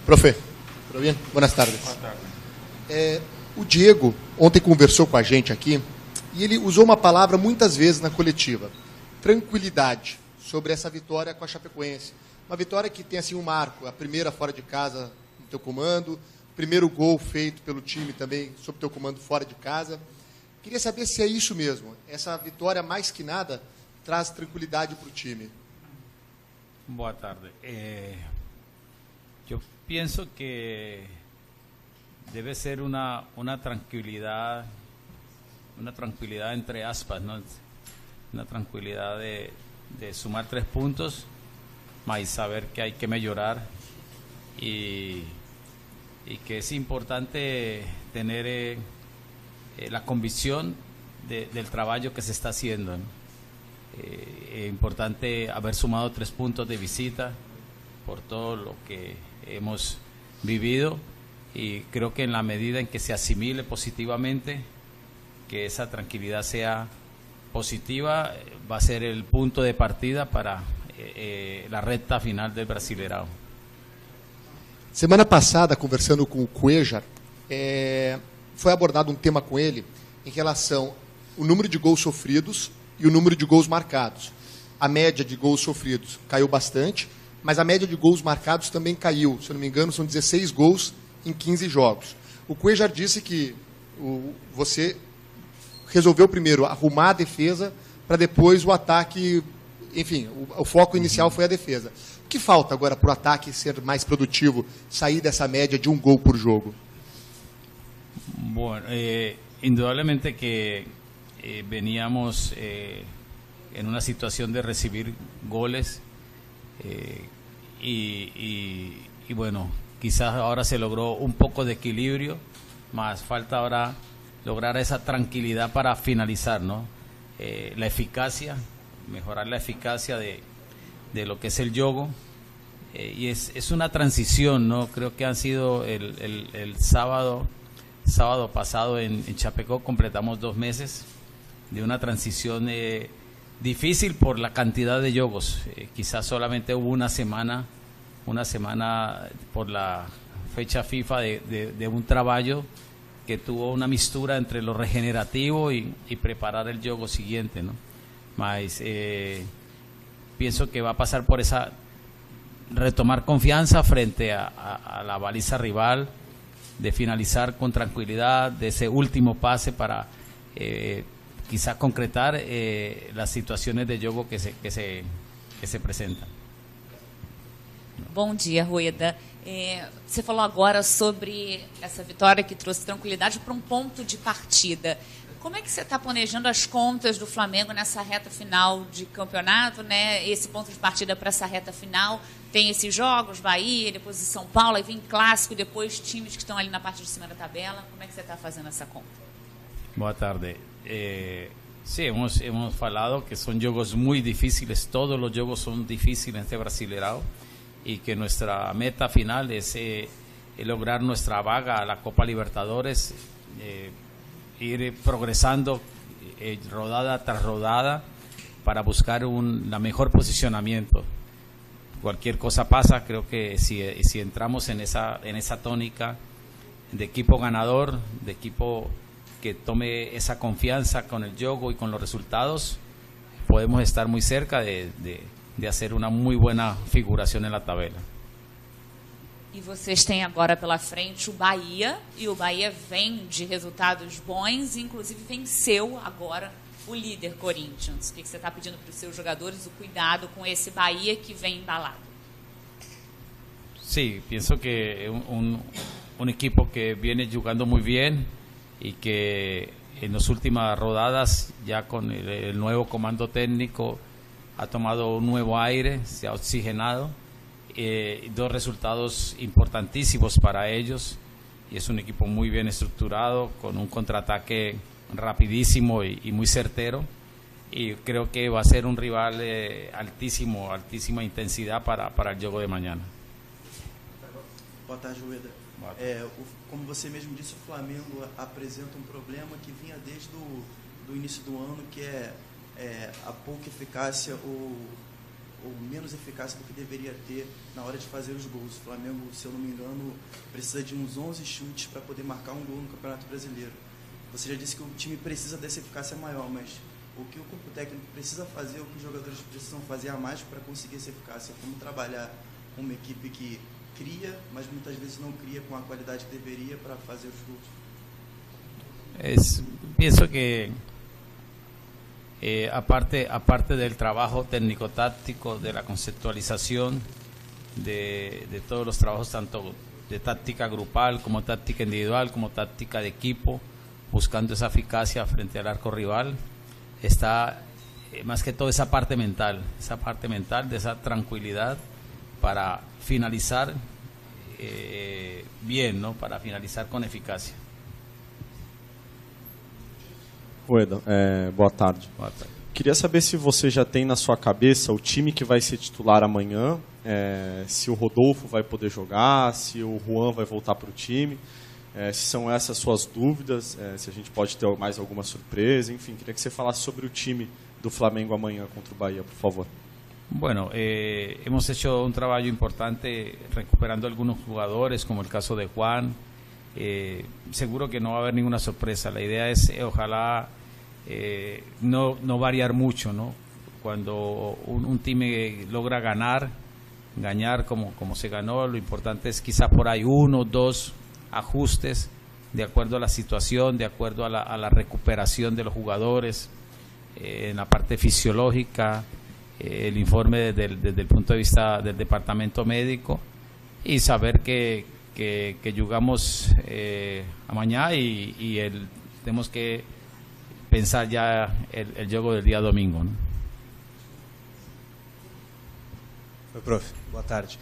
Profe, tudo bem? Boas tardes. Boa tarde. O Diego ontem conversou com a gente aqui e ele usou uma palavra muitas vezes na coletiva: tranquilidade, sobre essa vitória com a Chapecoense. Uma vitória que tem assim um marco, a primeira fora de casa no teu comando, primeiro gol feito pelo time também sob teu comando fora de casa. Queria saber se é isso mesmo, essa vitória mais que nada traz tranquilidade para o time. Boa tarde. Yo pienso que debe ser una tranquilidad entre aspas, ¿no? Una tranquilidad de sumar 3 puntos, mas saber que hay que mejorar y que es importante tener la convicción del trabajo que se está haciendo, ¿no? Es importante haber sumado 3 puntos de visita por todo lo que hemos vivido, y creo que en la medida en que se asimile positivamente, que esa tranquilidad sea positiva, va a ser el punto de partida para la recta final del Brasileirão. Semana passada, conversando com o Cuéllar, foi abordado um tema com ele em relação ao número de gols sofridos e o número de gols marcados. A média de gols sofridos caiu bastante, mas a média de gols marcados também caiu. Se eu não me engano, são 16 gols em 15 jogos. O Cuéllar disse que você resolveu primeiro arrumar a defesa para depois o ataque, enfim, o foco inicial foi a defesa. O que falta agora para o ataque ser mais produtivo, sair dessa média de 1 gol por jogo? Bueno, indudablemente que veníamos en una situación de recibir goles y bueno, quizás ahora se logró un poco de equilibrio, más falta ahora lograr esa tranquilidad para finalizar, ¿no? La eficacia, mejorar la eficacia de lo que es el juego, y es una transición, ¿no? Creo que han sido el sábado pasado en Chapecó completamos 2 meses de una transición difícil por la cantidad de jogos. Quizás solamente hubo una semana por la fecha FIFA de un trabajo que tuvo una mistura entre lo regenerativo y preparar el juego siguiente, ¿no? Mas pienso que va a pasar por esa retomar confianza frente a la baliza rival, de finalizar con tranquilidad, de ese último pase para quizá concretar las situaciones de juego que se presentan. Bom dia, Rueda. Você falou agora sobre essa vitória que trouxe tranquilidade para um ponto de partida. Como é que você está planejando as contas do Flamengo nessa reta final de campeonato, né? Esse ponto de partida para essa reta final tem esses jogos, Bahia, depois o São Paulo, aí vem clássico, depois times que estão ali na parte de cima da tabela. Como é que você está fazendo essa conta? Boa tarde. Sí, hemos falado que son juegos muy difíciles, todos los juegos son difíciles en este Brasileirão, y que nuestra meta final es lograr nuestra vaga a la Copa Libertadores, ir progresando rodada tras rodada para buscar la mejor posicionamiento. Cualquier cosa pasa, creo que si entramos en esa tónica de equipo ganador, de equipo que tome esa confianza con el juego y con los resultados, podemos estar muy cerca de hacer una muy buena figuración en la tabela. E vocês têm agora pela frente o Bahia, e o Bahia vem de resultados bons, e inclusive venceu agora o líder Corinthians. O que você está pedindo para os seus jogadores? O cuidado com esse Bahia que vem embalado. Sí, pienso que un equipo que viene jugando muy bien y que en las últimas rodadas, ya con el nuevo comando técnico, ha tomado un nuevo aire, se ha oxigenado. 2 resultados importantísimos para ellos, y es un equipo muy bien estructurado, con un contraataque rapidísimo y muy certero, y creo que va a ser un rival altísima intensidad para el juego de mañana. Boa tarde, Rueda. Como você mesmo disse, o Flamengo apresenta um problema que vinha desde o início do ano, que é a pouca eficácia, ou menos eficácia do que deveria ter na hora de fazer os gols. O Flamengo, se eu não me engano, precisa de uns 11 chutes para poder marcar um gol no Campeonato Brasileiro. Você já disse que o time precisa dessa eficácia maior, mas o que o corpo técnico precisa fazer, o que os jogadores precisam fazer a mais para conseguir essa eficácia? Como trabalhar com uma equipe que cria, mas muitas vezes não cria com a qualidade que deveria para fazer os gols? Pienso que aparte del trabajo técnico-táctico, de la conceptualización de todos los trabajos, tanto de táctica grupal como táctica individual, como táctica de equipo, buscando esa eficacia frente al arco rival, está más que todo esa parte mental de esa tranquilidad para finalizar bien, ¿no? Para finalizar con eficacia. Rueda, boa tarde. Boa tarde. Queria saber se você já tem na sua cabeça o time que vai ser titular amanhã, se o Rodolfo vai poder jogar, se o Juan vai voltar para o time, se são essas suas dúvidas, se a gente pode ter mais alguma surpresa, enfim, queria que você falasse sobre o time do Flamengo amanhã contra o Bahia, por favor. Bueno, hemos hecho un trabajo importante recuperando algunos jugadores, como el caso de Juan. Seguro que no va a haber ninguna sorpresa. La idea es, ojalá, no variar mucho, ¿no? Cuando un time logra ganar como se ganó, lo importante es quizás por ahí 1 o 2 ajustes de acuerdo a la situación, de acuerdo a la recuperación de los jugadores, en la parte fisiológica, el informe desde el punto de vista del departamento médico, y saber que jugamos mañana y tenemos que pensar ya el juego del día domingo, ¿no? Oi, prof. Boa tarde.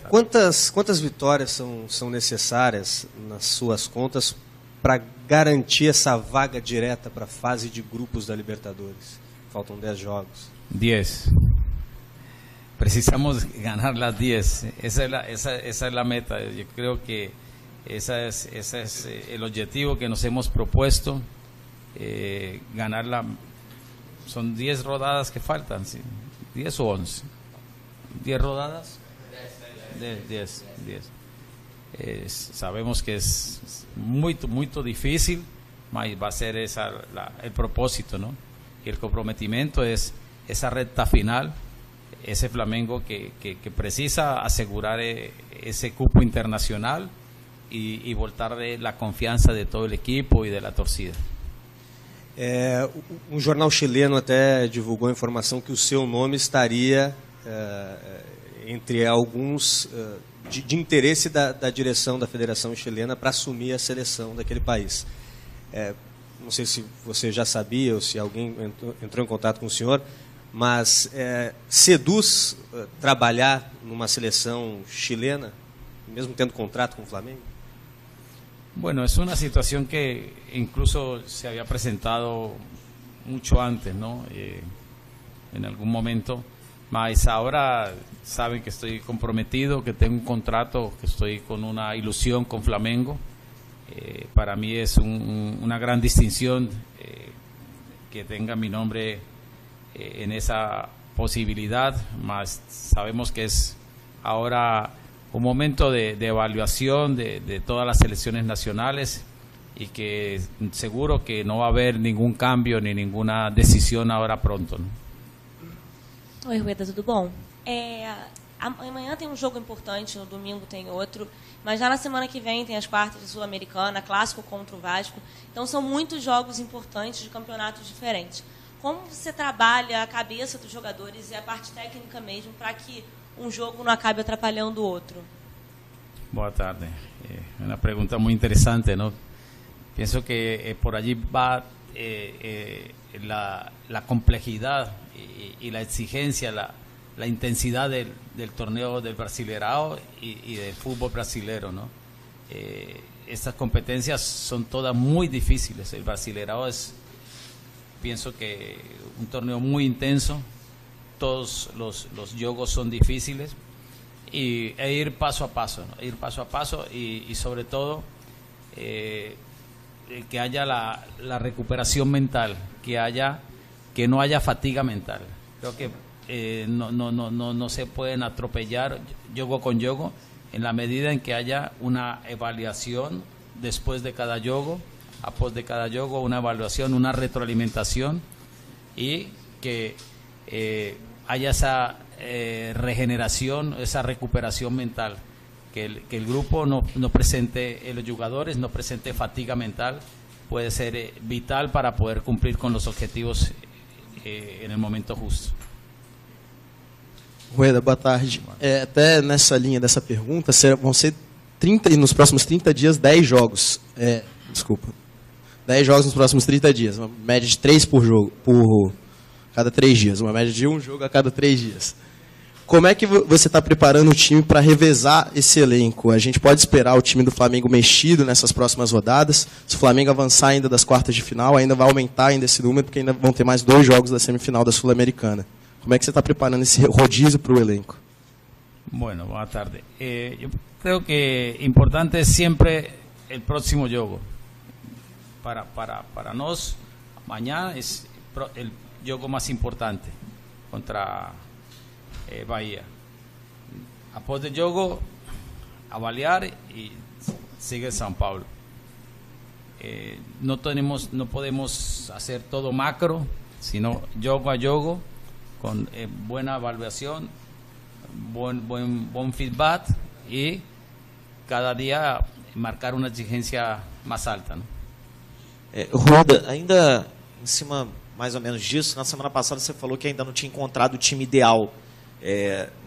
Quantas vitórias são necessárias nas suas contas para garantir essa vaga direta para a fase de grupos da Libertadores? Faltam 10 jogos. 10. Precisamos ganar las 10. Esa es la meta. Yo creo que ese es el objetivo que nos hemos propuesto. Ganarla. Son 10 rodadas que faltan, ¿sí? 10 o 11. 10 rodadas. 10. Sabemos que es muy difícil, mas va a ser el propósito, ¿no? Y el comprometimiento es esa recta final, ese Flamengo que precisa asegurar ese cupo internacional y voltar la confianza de todo el equipo y de la torcida. Um jornal chileno até divulgou a informação que o seu nome estaria entre alguns de interesse da direção da Federação Chilena para assumir a seleção daquele país. Não sei se você já sabia ou se alguém entrou em contato com o senhor, mas seduz trabalhar numa seleção chilena, mesmo tendo contrato com o Flamengo? Bueno, es una situación que incluso se había presentado mucho antes, ¿no? En algún momento, mas ahora saben que estoy comprometido, que tengo un contrato, que estoy con una ilusión con Flamengo. Para mí es una gran distinción que tenga mi nombre en esa posibilidad, mas sabemos que es ahora un momento de evaluación de todas las selecciones nacionales y que seguro que no va a haber ningún cambio ni ninguna decisión ahora pronto, ¿no? Oi, Rueda, tudo bom? Amanhã tem um jogo importante, no domingo tem outro, mas já na semana que vem tem as quartas de Sul-Americana, clássico contra o Vasco. Então são muitos jogos importantes de campeonatos diferentes. Como você trabalha a cabeça dos jogadores e a parte técnica mesmo para que um jogo não acabe atrapalhando o outro? Boa tarde. Una pregunta muy interesante, ¿no? Pienso que por allí va la complejidad y la exigencia, la intensidad del torneo del Brasileirao y del fútbol brasilero, ¿no? Estas competencias son todas muy difíciles. El Brasileirao pienso que un torneo muy intenso. Todos los juegos son difíciles e ir paso a paso, ¿no? Ir paso a paso y sobre todo que haya la recuperación mental, que no haya fatiga mental. Creo que no se pueden atropellar juego con juego, en la medida en que haya una evaluación después de cada juego, após de cada juego, una evaluación, una retroalimentación, y que haya esa regeneración, esa recuperación mental, que el grupo no presente, los jugadores no presente fatiga mental, puede ser vital para poder cumplir con los objetivos en el momento justo. Rueda, boa tarde. Até nessa linha dessa pergunta, vão ser 30, nos próximos 30 dias, 10 jogos. 10 jogos nos próximos 30 dias. Uma média de 3 por jogo, por cada 3 dias. Uma média de 1 jogo a cada 3 dias. Como é que você está preparando o time para revezar esse elenco? A gente pode esperar o time do Flamengo mexido nessas próximas rodadas? Se o Flamengo avançar ainda das quartas de final, ainda vai aumentar ainda esse número, porque ainda vão ter mais 2 jogos da semifinal da Sul-Americana. Como é que você está preparando esse rodízio para o elenco? Bueno, buenas tardes. Yo creo que importante es siempre el próximo juego. Para nos, mañana es el juego más importante contra Bahía. Após de juego, avaliar y sigue São Paulo. No podemos hacer todo macro, sino juego a juego, con buena evaluación, buen feedback, y cada día marcar uma exigência mais alta, né? Rueda, ainda em cima mais ou menos disso, na semana passada você falou que ainda não tinha encontrado o time ideal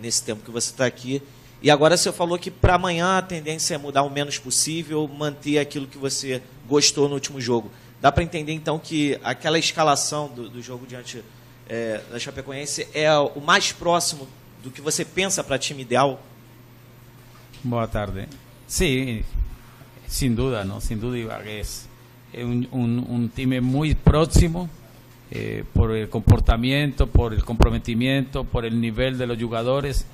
nesse tempo que você está aqui, e agora você falou que para amanhã a tendência é mudar o menos possível, manter aquilo que você gostou no último jogo. Dá para entender então que aquela escalação do jogo diante da Chapecoense é o mais próximo do que você pensa para time ideal? Boa tarde. Sí, sin duda, ¿no? Sin duda es un time muy próximo por el comportamiento, por el comprometimiento, por el nivel de los jugadores.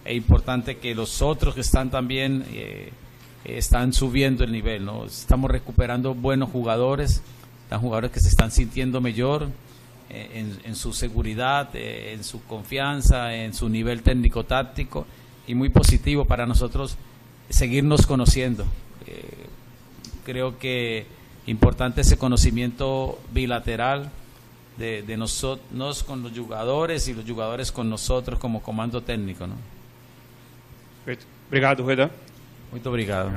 Es importante que los otros que están también están subiendo el nivel, ¿no? Estamos recuperando buenos jugadores, jugadores que se están sintiendo mejor en su seguridad, en su confianza, en su nivel técnico-táctico, y muy positivo para nosotros seguirnos conociendo. Creo que importante ese conocimiento bilateral de nosotros con los jugadores y los jugadores con nosotros como comando técnico, ¿no? Obrigado, Rueda. Muito obrigado.